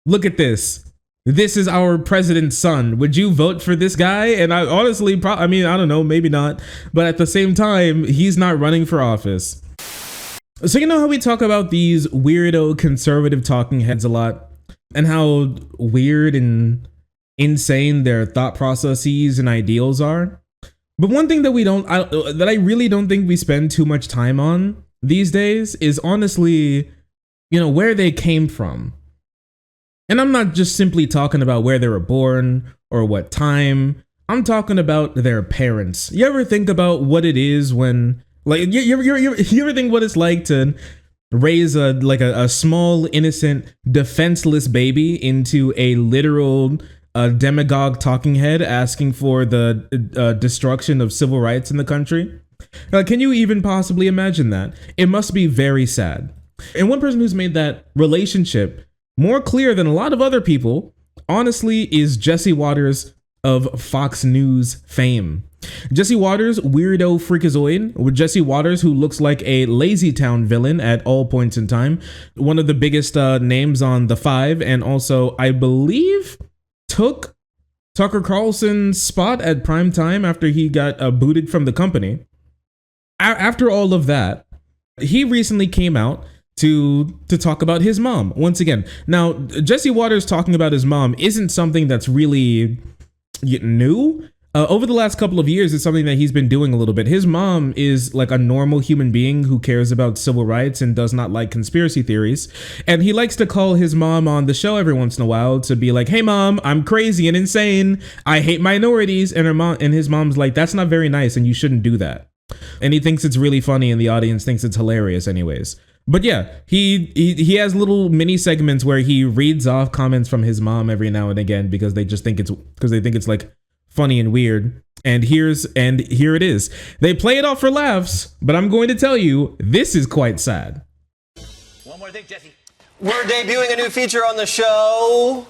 look at this. This is our president's son. Would you vote for this guy? And I honestly, I don't know, maybe not. But at the same time, he's not running for office. So you know how we talk about these weirdo conservative talking heads a lot? And how weird and insane their thought processes and ideals are? But one thing that I really don't think we spend too much time on these days is honestly, where they came from. And I'm not just simply talking about where they were born or what time. I'm talking about their parents. You ever think about what it is when, like, you ever think what it's like to raise a small, innocent, defenseless baby into a literal demagogue talking head asking for the destruction of civil rights in the country? Can you even possibly imagine that? It must be very sad. And one person who's made that relationship more clear than a lot of other people, honestly, is Jesse Watters of Fox News fame. Jesse Watters, weirdo freakazoid, with Jesse Watters, who looks like a Lazy Town villain at all points in time. One of the biggest names on The Five, and also, I believe, took Tucker Carlson's spot at prime time after he got booted from the company. After all of that, he recently came out to talk about his mom once again. Now, Jesse Watters talking about his mom isn't something that's really new. Over the last couple of years, it's something that he's been doing a little bit. His mom is like a normal human being who cares about civil rights and does not like conspiracy theories. And he likes to call his mom on the show every once in a while to be like, hey mom, I'm crazy and insane. I hate minorities. And his mom's like, that's not very nice and you shouldn't do that. And he thinks it's really funny and the audience thinks it's hilarious anyways. But yeah, he has little mini segments where he reads off comments from his mom every now and again because they think it's like funny and weird. And here it is. They play it off for laughs, but I'm going to tell you, this is quite sad. One more thing, Jesse. We're debuting a new feature on the show.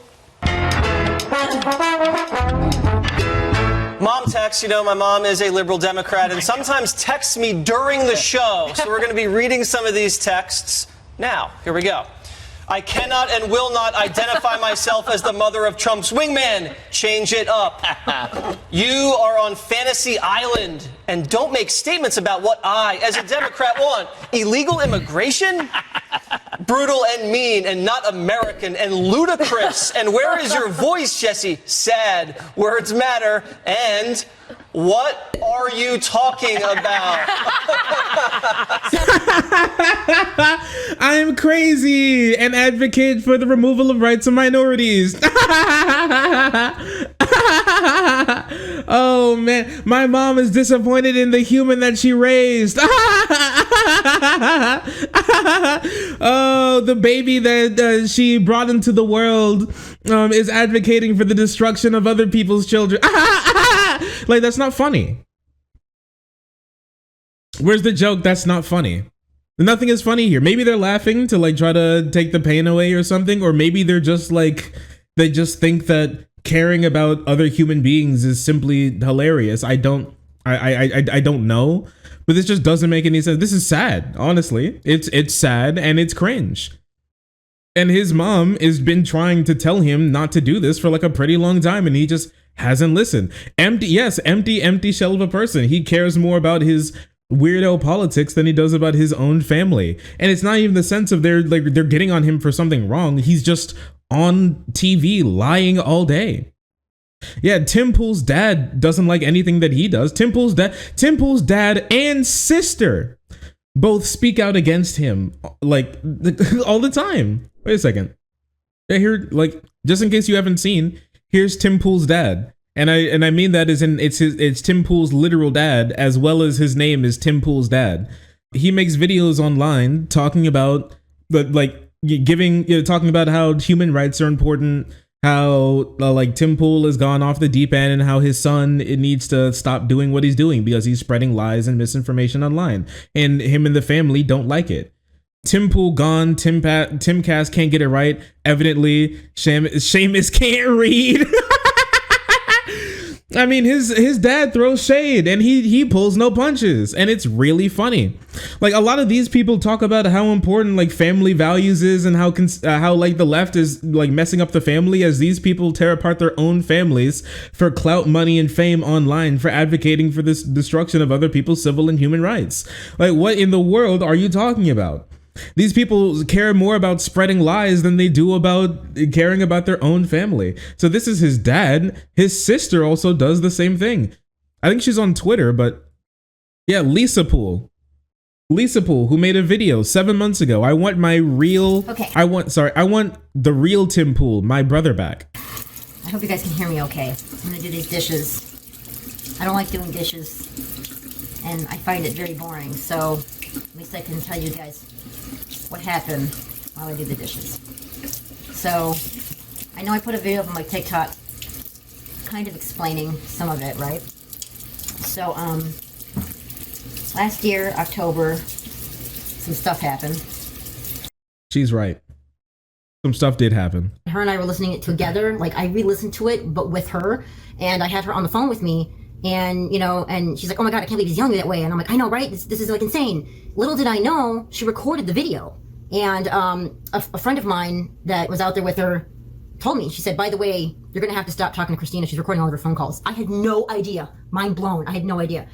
Mom texts, my mom is a liberal Democrat and sometimes texts me during the show. So we're going to be reading some of these texts now. Here we go. I cannot and will not identify myself as the mother of Trump's wingman. Change it up. You are on Fantasy Island and don't make statements about what I, as a Democrat, want. Illegal immigration? Brutal and mean and not American and ludicrous. And where is your voice, Jesse? Sad. Words matter. And what are you talking about? I'm crazy and advocate for the removal of rights of minorities. Oh man, my mom is disappointed in the human that she raised. Oh, the baby that she brought into the world is advocating for the destruction of other people's children. Like, that's not funny. Where's the joke? That's not funny. Nothing is funny here. Maybe they're laughing to like try to take the pain away or something, or maybe they're just like, they just think that caring about other human beings is simply hilarious. I don't know, but this just doesn't make any sense. This is sad, honestly. It's sad and it's cringe. And his mom has been trying to tell him not to do this for like a pretty long time, and he just hasn't listened. Empty shell of a person. He cares more about his weirdo politics than he does about his own family. And it's not even the sense of they're getting on him for something wrong. He's just on TV lying all day. Yeah, Tim Pool's dad doesn't like anything that he does. Tim Pool's dad and sister both speak out against him like all the time. Wait a second. Here, like, just in case you haven't seen, here's Tim Pool's dad. And I mean that as in it's Tim Pool's literal dad, as well as his name is Tim Pool's dad. He makes videos online talking about talking about how human rights are important, how like Tim Pool has gone off the deep end, and how his son needs to stop doing what he's doing because he's spreading lies and misinformation online, and him and the family don't like it. Tim Pool gone. Tim Cass can't get it right. Evidently, Seamus can't read. I mean, his dad throws shade and he pulls no punches, and it's really funny. Like, a lot of these people talk about how important like family values is, and how like the left is like messing up the family, as these people tear apart their own families for clout, money, and fame online, for advocating for this destruction of other people's civil and human rights. Like, what in the world are you talking about? These people care more about spreading lies than they do about caring about their own family. So this is his dad. His sister also does the same thing. I think she's on Twitter, but yeah, Lisa Poole, who made a video 7 months ago. I want my real, okay. I want the real Tim Pool, my brother, back. I hope you guys can hear me okay. I'm gonna do these dishes. I don't like doing dishes, and I find it very boring. So at least I can tell you guys what happened while I do the dishes. So I know I put a video on my TikTok kind of explaining some of it, right? So last year, October, some stuff happened. She's right. Some stuff did happen. Her and I were listening it together. Like, I re-listened to it, but with her, and I had her on the phone with me. And, you know, and she's like, oh my God, I can't believe he's yelling me that way. And I'm like, I know, right? This is like insane. Little did I know, she recorded the video. And a friend of mine that was out there with her told me, she said, by the way, you're going to have to stop talking to Christina. She's recording all of her phone calls. I had no idea. Mind blown. I had no idea.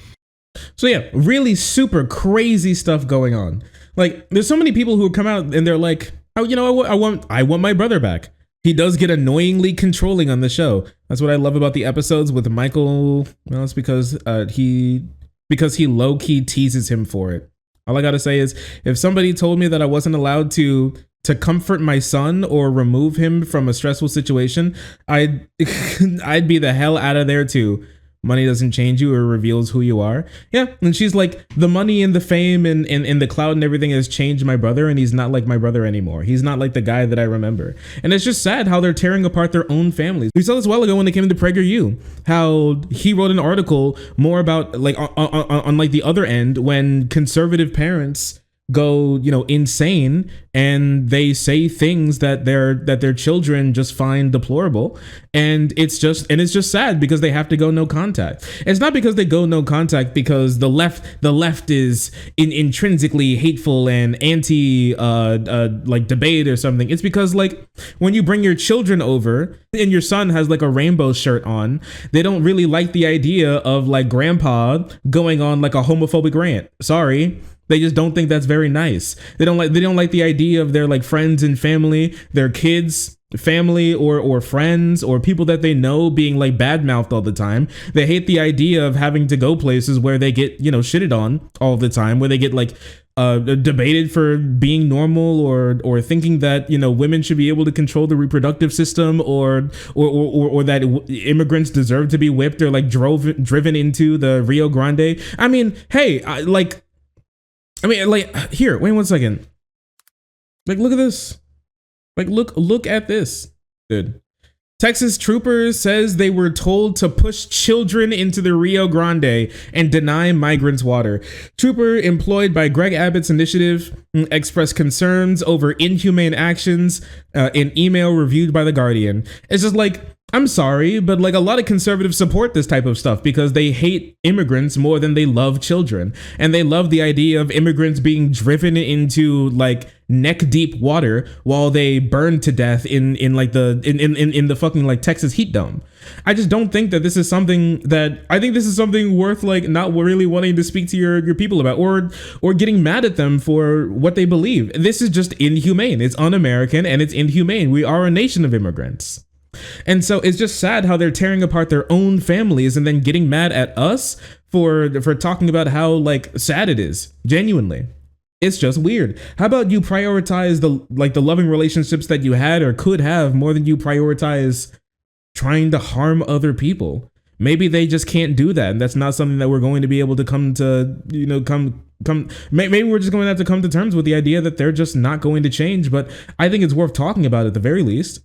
So yeah, really super crazy stuff going on. Like, there's so many people who come out and they're like, oh, you know, I want my brother back. He does get annoyingly controlling on the show. That's what I love about the episodes with Michael. Well, it's because he low-key teases him for it. All I gotta say is, if somebody told me that I wasn't allowed to comfort my son or remove him from a stressful situation, I'd be the hell out of there too. Money doesn't change you or reveals who you are. Yeah, and she's like, the money and the fame and the clout and everything has changed my brother, and he's not like my brother anymore. He's not like the guy that I remember. And it's just sad how they're tearing apart their own families. We saw this a while ago when it came to PragerU, how he wrote an article more about like on like the other end, when conservative parents go, you know, insane and they say things that their children just find deplorable, and it's just sad because they have to go no contact. It's not because they go no contact because the left is intrinsically hateful and anti like debate or something. It's because, like, when you bring your children over and your son has like a rainbow shirt on, they don't really like the idea of like grandpa going on like a homophobic rant. Sorry. They just don't think that's very nice. They don't like the idea of their like friends and family, their kids, family or friends or people that they know being like badmouthed all the time. They hate the idea of having to go places where they get, you know, shitted on all the time, where they get like debated for being normal or thinking that, you know, women should be able to control the reproductive system or that immigrants deserve to be whipped or like driven into the Rio Grande. I mean, hey, here, wait 1 second. Like, look at this. Like, look at this, dude. Texas trooper says they were told to push children into the Rio Grande and deny migrants water. Trooper employed by Greg Abbott's initiative expressed concerns over inhumane actions in email reviewed by The Guardian. It's just like, I'm sorry, but like, a lot of conservatives support this type of stuff because they hate immigrants more than they love children. And they love the idea of immigrants being driven into like neck deep water while they burn to death in the fucking like Texas heat dome. I just don't think that this is something that, I think this is something worth like not really wanting to speak to your people about or getting mad at them for what they believe. This is just inhumane. It's un-American and it's inhumane. We are a nation of immigrants. And so it's just sad how they're tearing apart their own families and then getting mad at us for talking about how like sad it is. Genuinely. It's just weird. How about you prioritize the loving relationships that you had or could have more than you prioritize trying to harm other people? Maybe they just can't do that, and that's not something that we're going to be able to come to, you know, maybe we're just going to have to come to terms with the idea that they're just not going to change. But I think it's worth talking about at the very least.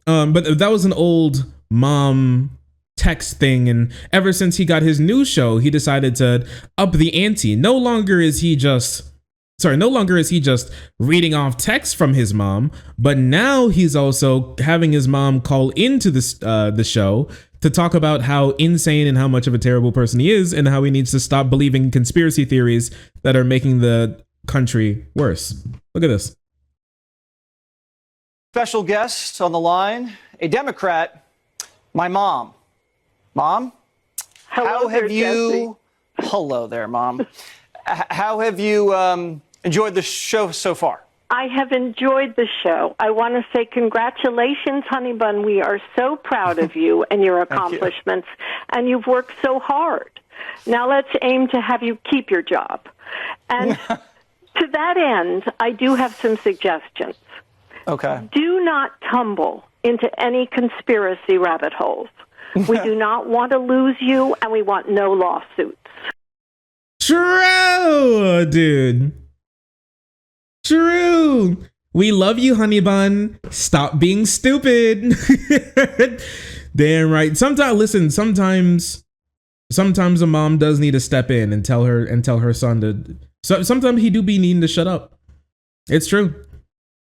But that was an old mom text thing, and ever since he got his new show, he decided to up the ante. No longer is he just sorry, no longer is he just reading off text from his mom, but now he's also having his mom call into the show to talk about how insane and how much of a terrible person he is and how he needs to stop believing conspiracy theories that are making the country worse. Look at this. Special guest on the line, a Democrat, my mom. Mom? Hello there, Jesse. Hello there, Mom. How have you enjoyed the show so far? I have enjoyed the show. I want to say congratulations, Honey Bun. We are so proud of you and your accomplishments, and you've worked so hard. Now let's aim to have you keep your job. And to that end, I do have some suggestions. Okay. Do not tumble into any conspiracy rabbit holes. We do not want to lose you, and we want no lawsuits. True, dude. True. We love you, Honey Bun. Stop being stupid. Damn right. Sometimes a mom does need to step in and tell her son to. So sometimes he do be needing to shut up. It's true.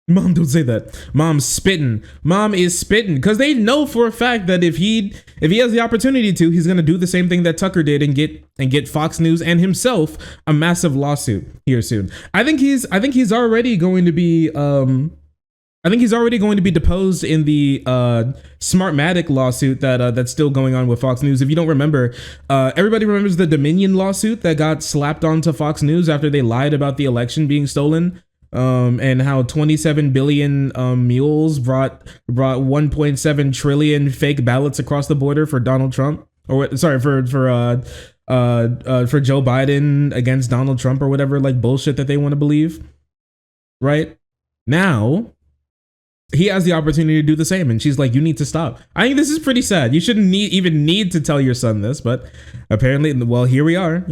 Mom, don't say that. Mom's spitting. Mom is spitting because they know for a fact that if he has the opportunity to, he's gonna do the same thing that Tucker did and get Fox News and himself a massive lawsuit here soon. I think he's already going to be deposed in the Smartmatic lawsuit that's still going on with Fox News. If you don't remember, everybody remembers the Dominion lawsuit that got slapped onto Fox News after they lied about the election being stolen. And how 27 billion mules brought 1.7 trillion fake ballots across the border for Donald Trump, or sorry, for Joe Biden against Donald Trump or whatever, like bullshit that they want to believe. Right now, he has the opportunity to do the same, and she's like, "You need to stop." I think this is pretty sad. You shouldn't even need to tell your son this, but apparently, well, here we are.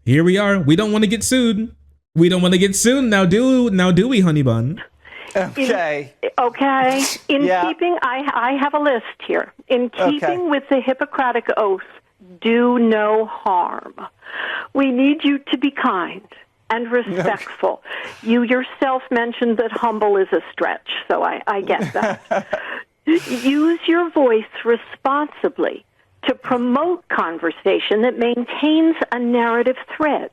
Here we are. We don't want to get sued. We don't want to get sued now, do we, Honey Bun? Okay. In keeping, I have a list here. In keeping with the Hippocratic Oath, do no harm. We need you to be kind and respectful. You yourself mentioned that humble is a stretch, so I get that. Use your voice responsibly to promote conversation that maintains a narrative thread.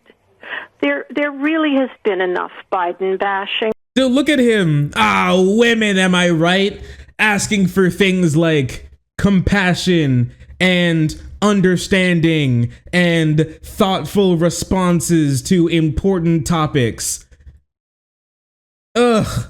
There really has been enough Biden bashing. Dude, look at him. Women, am I right? Asking for things like compassion and understanding and thoughtful responses to important topics. Ugh.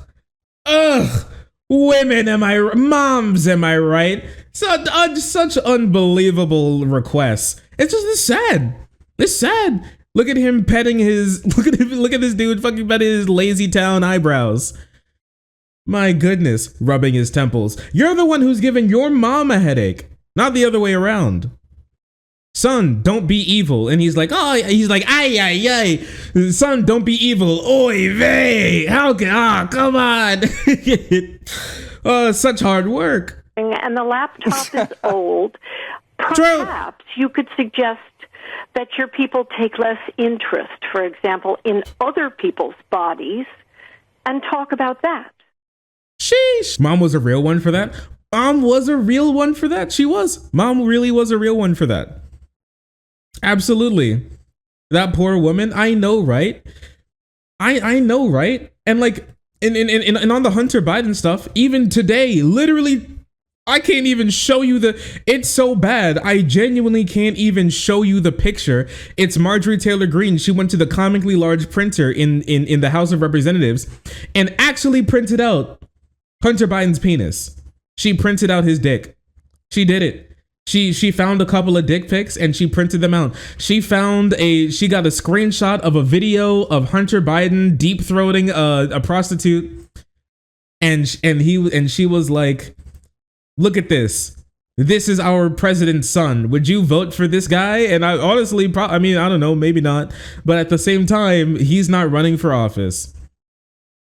Women, moms, am I right? Such unbelievable requests. It's sad. It's sad. Look at him petting look at this dude fucking petting his lazy town eyebrows. My goodness, rubbing his temples. You're the one who's giving your mom a headache, not the other way around. Son, don't be evil. And he's like, ay. Son, don't be evil. Oy vey. Come on. Such hard work. And the laptop is old. Perhaps you could suggest that your people take less interest, for example, in other people's bodies and talk about that. Sheesh. Mom was a real one for that. Mom was a real one for that. She was. Mom really was a real one for that. Absolutely. That poor woman. I know, right? I know, right? And like, and on the Hunter Biden stuff, even today, literally, I can't even show you it's so bad. I genuinely can't even show you the picture. It's Marjorie Taylor Greene. She went to the comically large printer in the House of Representatives and actually printed out Hunter Biden's penis. She printed out his dick. She did it. She found a couple of dick pics and she printed them out. She got a screenshot of a video of Hunter Biden deep throating a prostitute, and she was like, "Look at this. This is our president's son. Would you vote for this guy?" And I honestly, I don't know, maybe not. But at the same time, he's not running for office.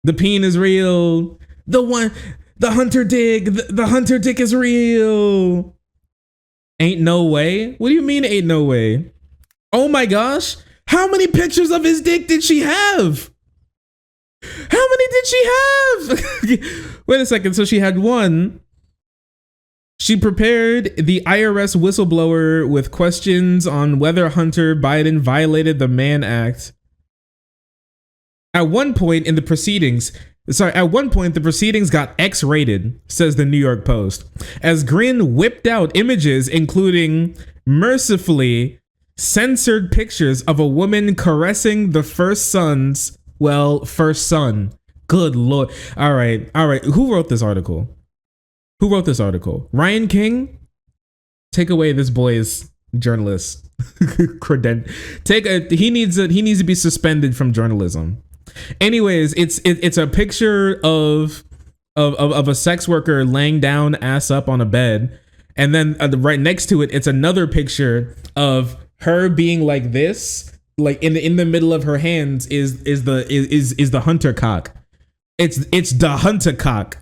The peen is real. The Hunter dick is real. Ain't no way. What do you mean ain't no way? Oh my gosh. How many pictures of his dick did she have? How many did she have? Wait a second. So she had one. She prepared the IRS whistleblower with questions on whether Hunter Biden violated the Mann Act. At one point, the proceedings got X-rated, says the New York Post, as Green whipped out images including mercifully censored pictures of a woman caressing the first son. Good Lord. All right. Who wrote this article? Ryan King? Take away this boy's journalist credential. He needs to be suspended from journalism. Anyways, it's a picture of a sex worker laying down ass up on a bed, and then right next to it, it's another picture of her being like this, like in the middle of her hands is the Hunter cock. It's the Hunter cock.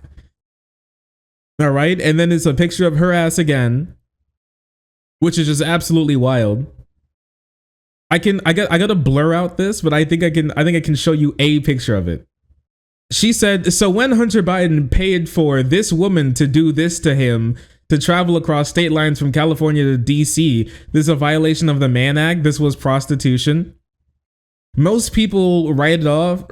All right, and then it's a picture of her ass again, which is just absolutely wild. I gotta blur out this, but I think I can show you a picture of it. She said, so when Hunter Biden paid for this woman to do this to him, to travel across state lines from California to DC, this is a violation of the Mann Act. This was prostitution. Most people write off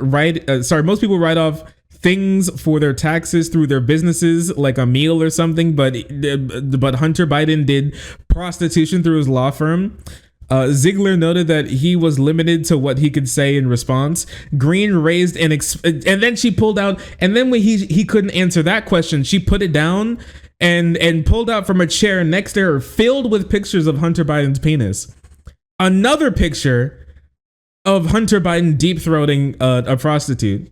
things for their taxes through their businesses, like a meal or something, but Hunter Biden did prostitution through his law firm. Ziegler noted that he was limited to what he could say in response. Green raised and then she pulled out, and then when he couldn't answer that question, she put it down and pulled out from a chair next to her filled with pictures of Hunter Biden's penis. Another picture of Hunter Biden deep throating a prostitute.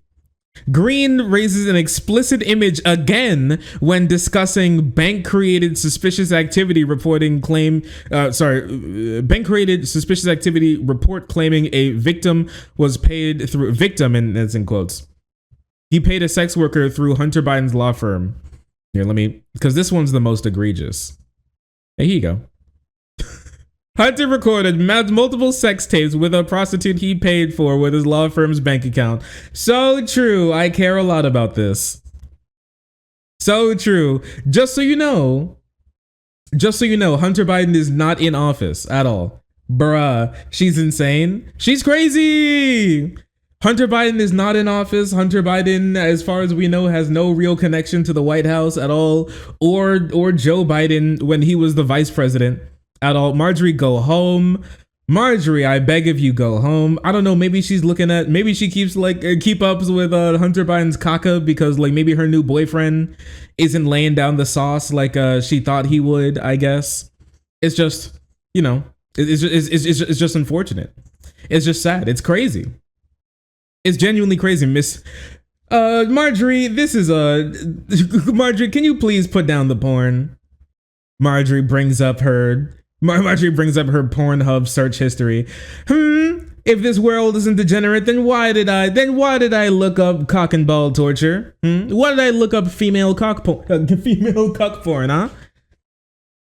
Green raises an explicit image again when discussing bank-created suspicious activity report claiming a victim was paid through victim, and that's in quotes. He paid a sex worker through Hunter Biden's law firm. Here, because this one's the most egregious. Hey, here you go. Hunter recorded multiple sex tapes with a prostitute he paid for with his law firm's bank account. So true. I care a lot about this. So true. Just so you know, Hunter Biden is not in office at all. Bruh, she's insane. She's crazy. Hunter Biden is not in office. Hunter Biden, as far as we know, has no real connection to the White House at all, or Joe Biden when he was the vice president. At all. Marjorie, go home. Marjorie, I beg of you, go home. I don't know, maybe she keeps keep ups with Hunter Biden's caca because maybe her new boyfriend isn't laying down the sauce like she thought he would, I guess. It's just, it's just unfortunate. It's just sad. It's crazy. It's genuinely crazy. Miss Marjorie, Marjorie, can you please put down the porn? Marjorie brings up her Pornhub search history. If this world isn't degenerate, then why did I look up cock and ball torture? Why did I look up female cock porn, huh?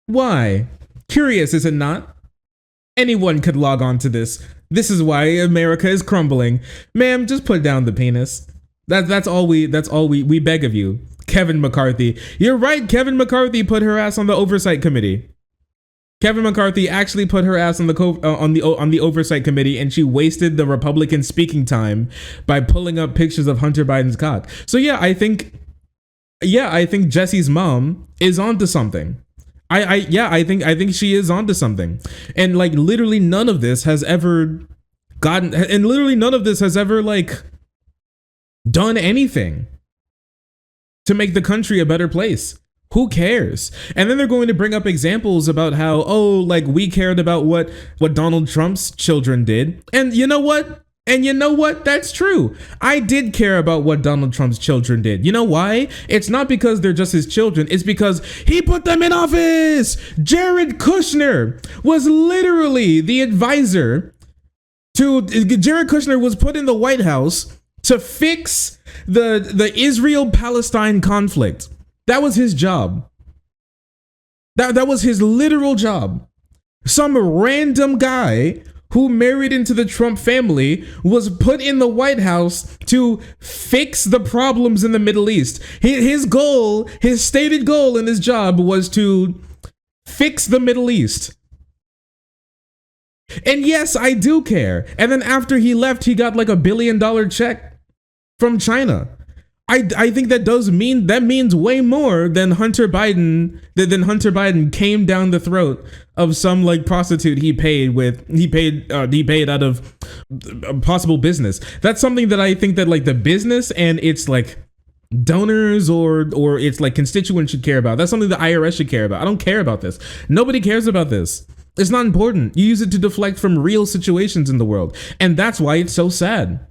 Why? Curious, is it not? Anyone could log on to this. This is why America is crumbling. Ma'am, just put down the penis. That's all we beg of you. Kevin McCarthy. You're right, Kevin McCarthy put her ass on the oversight committee. Kevin McCarthy actually put her ass on the oversight committee, and she wasted the Republican speaking time by pulling up pictures of Hunter Biden's cock. So I think Jesse's mom is onto something. I think she is onto something. And literally none of this has ever done anything to make the country a better place. Who cares? And then they're going to bring up examples about how, we cared about what Donald Trump's children did. And you know what? That's true. I did care about what Donald Trump's children did. You know why? It's not because they're just his children. It's because he put them in office. Jared Kushner was literally the advisor Jared Kushner was put in the White House to fix the Israel-Palestine conflict. That was his job. That was his literal job. Some random guy who married into the Trump family, was put in the White House to fix the problems in the Middle East. His goal, his stated goal in his job was to fix the Middle East. And yes, I do care. And then after he left, he got like $1 billion check from China. I think that means way more than Hunter Biden came down the throat of some like prostitute he paid out of possible business. That's something that I think that like the business and its like donors or its like constituents should care about. That's something the IRS should care about. I don't care about this. Nobody cares about this. It's not important. You use it to deflect from real situations in the world. And that's why it's so sad.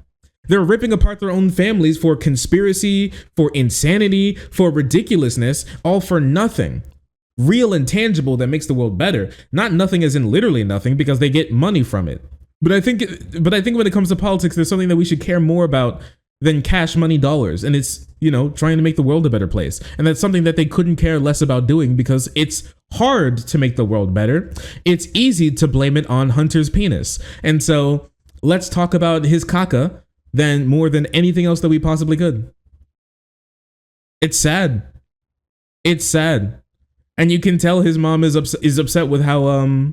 They're ripping apart their own families for conspiracy, for insanity, for ridiculousness, all for nothing. Real and tangible that makes the world better. Not nothing as in literally nothing, because they get money from it. But I think when it comes to politics, there's something that we should care more about than cash money dollars. And it's, trying to make the world a better place. And that's something that they couldn't care less about doing because it's hard to make the world better. It's easy to blame it on Hunter's penis. And so let's talk about his caca than more than anything else that we possibly could. It's sad. It's sad. And you can tell his mom is upset with how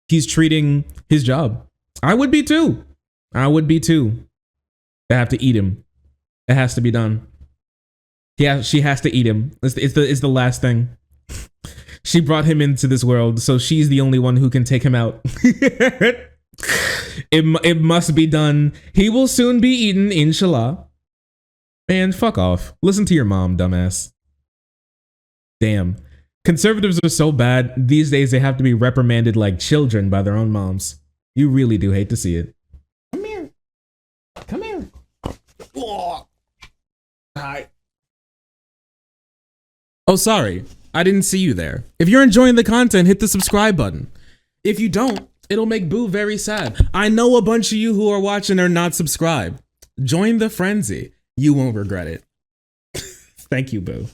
he's treating his job. I would be too. They have to eat him. It has to be done. Yeah, she has to eat him. It's the last thing. She brought him into this world, so she's the only one who can take him out. It must be done. He will soon be eaten, inshallah. Man, fuck off. Listen to your mom, dumbass. Damn. Conservatives are so bad. These days they have to be reprimanded like children by their own moms. You really do hate to see it. Come here. Come here. Oh. Hi. Oh, sorry. I didn't see you there. If you're enjoying the content, hit the subscribe button. If you don't, it'll make Boo very sad. I know a bunch of you who are watching are not subscribed. Join the frenzy. You won't regret it. Thank you, Boo.